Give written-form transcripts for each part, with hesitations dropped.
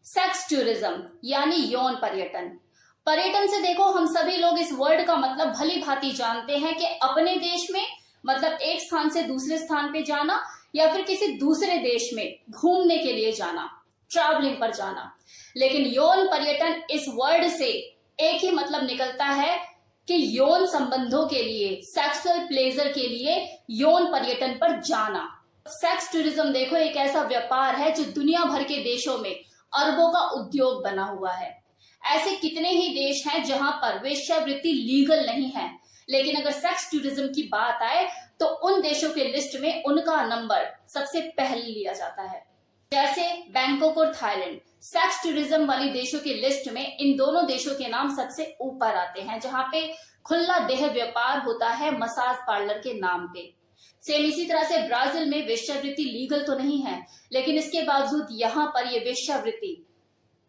Sex tourism यानी यौन पर्यटन। पर्यटन से देखो हम सभी लोग इस वर्ड का मतलब भली भांति जानते हैं कि अपने देश में मतलब एक स्थान से दूसरे स्थान पे जाना या फिर किसी दूसरे देश में घूमने के लिए जाना, ट्रैवलिंग पर जाना। लेकिन यौन पर्यटन इस वर्ड से एक ही मतलब निकलता है कि यौन संबंधों के लिए, सेक्सुअल प्लेजर के लिए यौन पर्यटन पर जाना। सेक्स टूरिज्म देखो एक ऐसा व्यापार है जो दुनिया भर के देशों में अरबों का उद्योग बना हुआ है। ऐसे कितने ही देश हैं जहां पर वेश्यावृत्ति लीगल नहीं है, लेकिन अगर सेक्स टूरिज्म की बात आए तो उन देशों के लिस्ट में उनका नंबर सबसे पहले लिया जाता है। जैसे बैंकॉक और थाईलैंड सेक्स टूरिज्म वाली देशों की लिस्ट में इन दोनों देशों के नाम सबसे ऊपर आते हैं, जहां पे खुला देह व्यापार होता है मसाज पार्लर के नाम पे। सेम इसी तरह से ब्राजील में वेश्यावृत्ति लीगल तो नहीं है, लेकिन इसके बावजूद यहाँ पर ये वेश्यावृत्ति,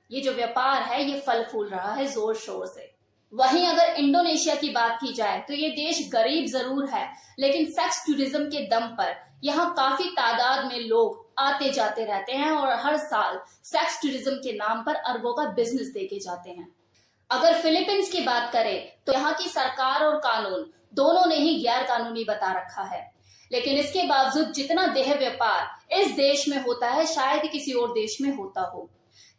ये जो व्यापार है ये फल फूल रहा है जोर शोर से। वहीं अगर इंडोनेशिया की बात की जाए तो ये देश गरीब जरूर है, लेकिन सेक्स टूरिज्म के दम पर यहाँ काफी तादाद में लोग आते जाते रहते हैं और हर साल सेक्स टूरिज्म के नाम पर अरबों का बिजनेस देके जाते हैं। अगर फिलीपींस की बात करें तो यहाँ की सरकार और कानून दोनों ने ही गैर कानूनी बता रखा है, लेकिन इसके बावजूद जितना देह व्यापार इस देश में होता है शायद ही किसी और देश में होता हो।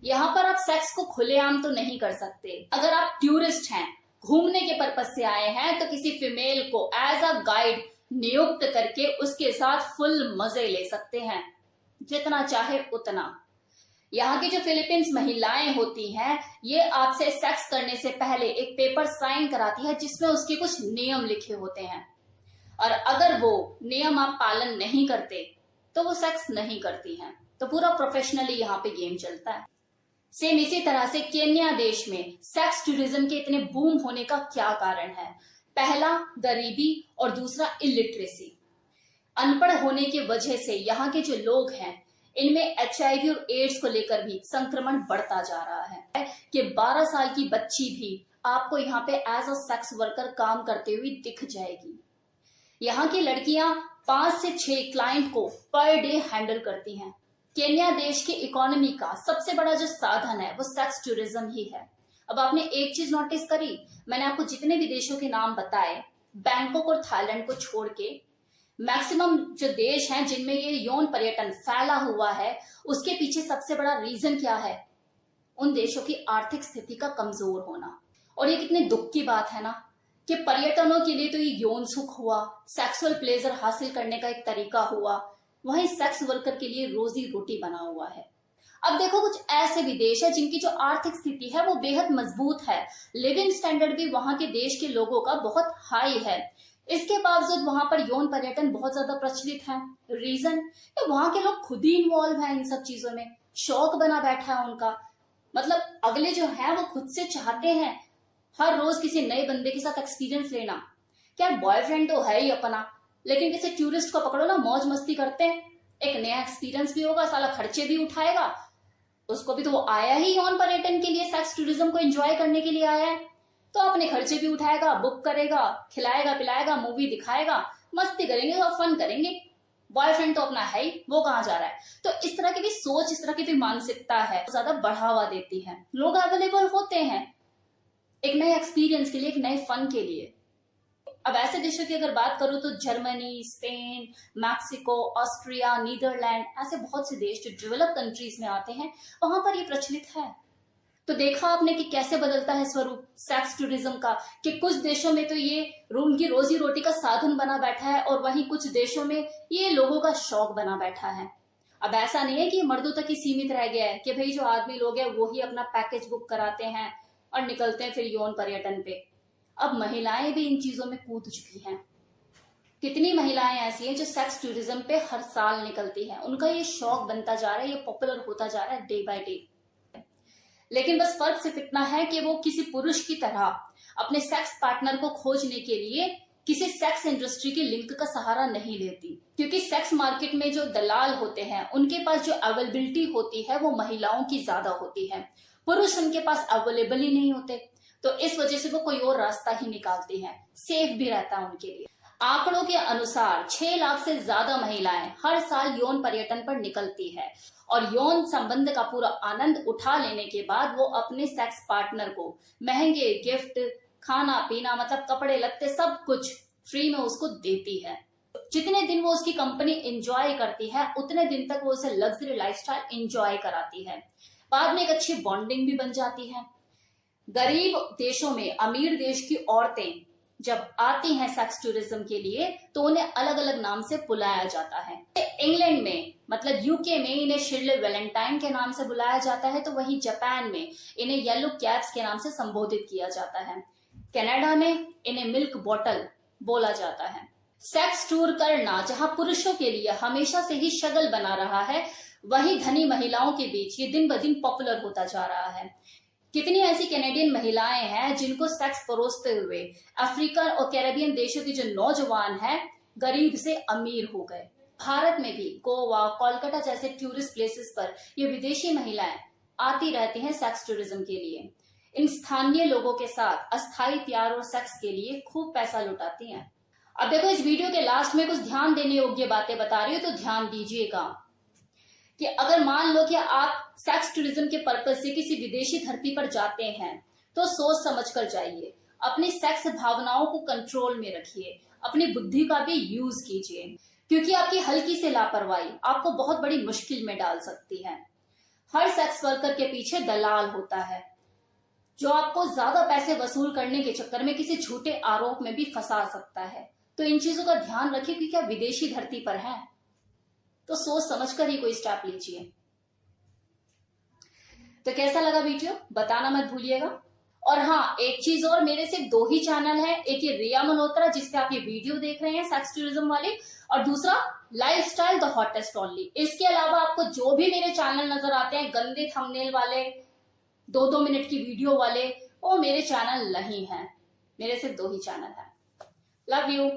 यहाँ पर आप सेक्स को खुलेआम तो नहीं कर सकते। अगर आप टूरिस्ट हैं, घूमने के पर्पज से आए हैं, तो किसी फीमेल को एज अ गाइड नियुक्त करके उसके साथ फुल मजे ले सकते हैं, जितना चाहे उतना। यहाँ की जो फिलीपींस महिलाएं होती हैं, ये आपसे सेक्स करने से पहले एक पेपर साइन कराती है जिसमें उसके कुछ नियम लिखे होते हैं, और अगर वो नियम आप पालन नहीं करते तो वो सेक्स नहीं करती हैं। तो पूरा प्रोफेशनली यहाँ पे गेम चलता है। सेम इसी तरह से केन्या देश में सेक्स टूरिज्म के इतने बूम होने का क्या कारण है? पहला गरीबी और दूसरा इलिटरेसी। अनपढ़ होने की वजह से यहाँ के जो लोग हैं इनमें HIV और एड्स को लेकर भी संक्रमण बढ़ता जा रहा है कि 12 साल की बच्ची भी आपको यहाँ पे एज अ सेक्स वर्कर काम करते हुए दिख जाएगी। यहाँ की लड़कियां 5 से 6 क्लाइंट को पर डे हैंडल करती हैं। केन्या देश की इकोनॉमी का सबसे बड़ा जो साधन है वो सेक्स टूरिज्म ही है। अब आपने एक चीज नोटिस करी, मैंने आपको जितने भी देशों के नाम बताए, बैंकॉक और थाईलैंड को छोड़ के मैक्सिमम जो देश हैं जिनमें ये यौन पर्यटन फैला हुआ है, उसके पीछे सबसे बड़ा रीजन क्या है? उन देशों की आर्थिक स्थिति का कमजोर होना। और ये कितनी दुख की बात है ना कि पर्यटनों के लिए तो ये यौन सुख हुआ, सेक्सुअल प्लेजर हासिल करने का एक तरीका हुआ, वहीं सेक्स वर्कर के लिए रोजी रोटी बना हुआ है। अब देखो कुछ ऐसे भी देश है जिनकी जो आर्थिक स्थिति है वो बेहद मजबूत है, लिविंग स्टैंडर्ड भी वहां के देश के लोगों का बहुत हाई है, इसके बावजूद वहां पर यौन पर्यटन बहुत ज्यादा प्रचलित है। रीजन कि वहां के लोग खुद ही इन्वॉल्व हैं इन सब चीजों में, शौक बना बैठा है उनका। मतलब अगले जो है वो खुद से चाहते हैं हर रोज किसी नए बंदे के साथ एक्सपीरियंस लेना। क्या बॉयफ्रेंड तो है ही अपना, लेकिन किसी टूरिस्ट को पकड़ो ना, मौज मस्ती करते हैं, एक नया एक्सपीरियंस भी होगा, साला खर्चे भी उठाएगा, उसको भी तो वो आया ही यौन पर्यटन के लिए, सेक्स टूरिज्म को एंजॉय करने के लिए आया है, तो अपने खर्चे भी उठाएगा, बुक करेगा, खिलाएगा पिलाएगा, मूवी दिखाएगा, मस्ती करेंगे और फन करेंगे। बॉयफ्रेंड तो अपना है ही, वो कहाँ जा रहा है? तो इस तरह की भी सोच, इस तरह की भी मानसिकता है, ज्यादा बढ़ावा देती है। लोग अवेलेबल होते हैं एक नए एक्सपीरियंस के लिए, एक नए फन के लिए। अब ऐसे देशों की अगर बात करूं तो Germany, Spain, Mexico, Austria, Netherland, ऐसे बहुत से देश जो डेवलप कंट्रीज में आते हैं, वहां पर ये प्रचलित है। तो देखा आपने कि कैसे बदलता है स्वरूप सेक्स टूरिज्म का, कि कुछ देशों में तो ये उनकी रोजी रोटी का साधन बना बैठा है और वहीं कुछ देशों में ये लोगों का शौक बना बैठा है। अब ऐसा नहीं है कि मर्दों तक ही सीमित रह गया है कि भाई जो आदमी लोग हैं वो ही अपना पैकेज बुक कराते हैं और निकलते हैं फिर यौन पर्यटन पे। अब महिलाएं भी इन चीजों में कूद चुकी हैं। कितनी महिलाएं ऐसी हैं जो सेक्स टूरिज्म पे हर साल निकलती हैं, उनका ये शौक बनता जा रहा है, ये पॉपुलर होता जा रहा है डे बाय डे। लेकिन बस फर्क सिर्फ इतना है कि वो किसी पुरुष की तरह अपने सेक्स पार्टनर को खोजने के लिए किसी सेक्स इंडस्ट्री के लिंक का सहारा नहीं लेती, क्योंकि सेक्स मार्केट में जो दलाल होते हैं उनके पास जो अवेलेबिलिटी होती है वो महिलाओं की ज्यादा होती है, पुरुष उनके पास अवेलेबल ही नहीं होते। तो इस वजह से वो कोई और रास्ता ही निकालती हैं, सेफ भी रहता है उनके लिए। आंकड़ों के अनुसार 6 लाख से ज्यादा महिलाएं हर साल यौन पर्यटन पर निकलती है और यौन संबंध का पूरा आनंद उठा लेने के बाद वो अपने सेक्स पार्टनर को महंगे गिफ्ट, खाना पीना, मतलब कपड़े लत्ते सब कुछ फ्री में उसको देती है। जितने दिन वो उसकी कंपनी एंजॉय करती है उतने दिन तक वो उसे लग्जरी लाइफस्टाइल एंजॉय कराती है। बाद में एक अच्छी बॉन्डिंग भी बन जाती है। गरीब देशों में अमीर देश की औरतें जब आती हैं सेक्स टूरिज्म के लिए तो उन्हें अलग अलग नाम से बुलाया जाता है। इंग्लैंड में मतलब यूके में इन्हें शिर्ले वैलेंटाइन के नाम से बुलाया जाता है, तो वहीं जापान में इन्हें येलो कैप्स के नाम से संबोधित किया जाता है। कनाडा में इन्हें मिल्क बॉटल बोला जाता है। सेक्स टूर करना जहां पुरुषों के लिए हमेशा से ही शगल बना रहा है, वहीं धनी महिलाओं के बीच ये दिन ब दिन पॉपुलर होता जा रहा है। कितनी ऐसी कैनेडियन महिलाएं हैं जिनको सेक्स परोसते हुए अफ्रीकन और कैरेबियन देशों के जो नौजवान हैं गरीब से अमीर हो गए। भारत में भी गोवा, कोलकाता जैसे टूरिस्ट प्लेसेस पर ये विदेशी महिलाएं आती रहती हैं सेक्स टूरिज्म के लिए। इन स्थानीय लोगों के साथ अस्थायी प्यार और सेक्स के लिए खूब पैसा लुटाती हैं। अब देखो, इस वीडियो के लास्ट में कुछ ध्यान देने योग्य बातें बता रही हूँ, तो ध्यान दीजिएगा कि अगर मान लो कि आप सेक्स टूरिज्म के पर्पज से किसी विदेशी धरती पर जाते हैं तो सोच समझ कर जाइए। अपनी सेक्स भावनाओं को कंट्रोल में रखिए, अपनी बुद्धि का भी यूज कीजिए, क्योंकि आपकी हल्की से लापरवाही आपको बहुत बड़ी मुश्किल में डाल सकती है। हर सेक्स वर्कर के पीछे दलाल होता है जो आपको ज्यादा पैसे वसूल करने के चक्कर में किसी झूठे आरोप में भी फंसा सकता है। तो इन चीजों का ध्यान रखिए कि क्या विदेशी धरती पर है तो सोच समझकर ही कोई स्टेप लीजिए। तो कैसा लगा वीडियो बताना मत भूलिएगा। और हाँ, एक चीज और, मेरे से 2 ही चैनल है, एक ये रिया मल्होत्रा जिसपे आप ये वीडियो देख रहे हैं सेक्स टूरिज्म वाले, और दूसरा लाइफस्टाइल द हॉटेस्ट ओनली। इसके अलावा आपको जो भी मेरे चैनल नजर आते हैं गंदे थंबनेल वाले, 2-2 मिनट की वीडियो वाले, वो मेरे चैनल नहीं है। मेरे सिर्फ 2 ही चैनल है। Love you.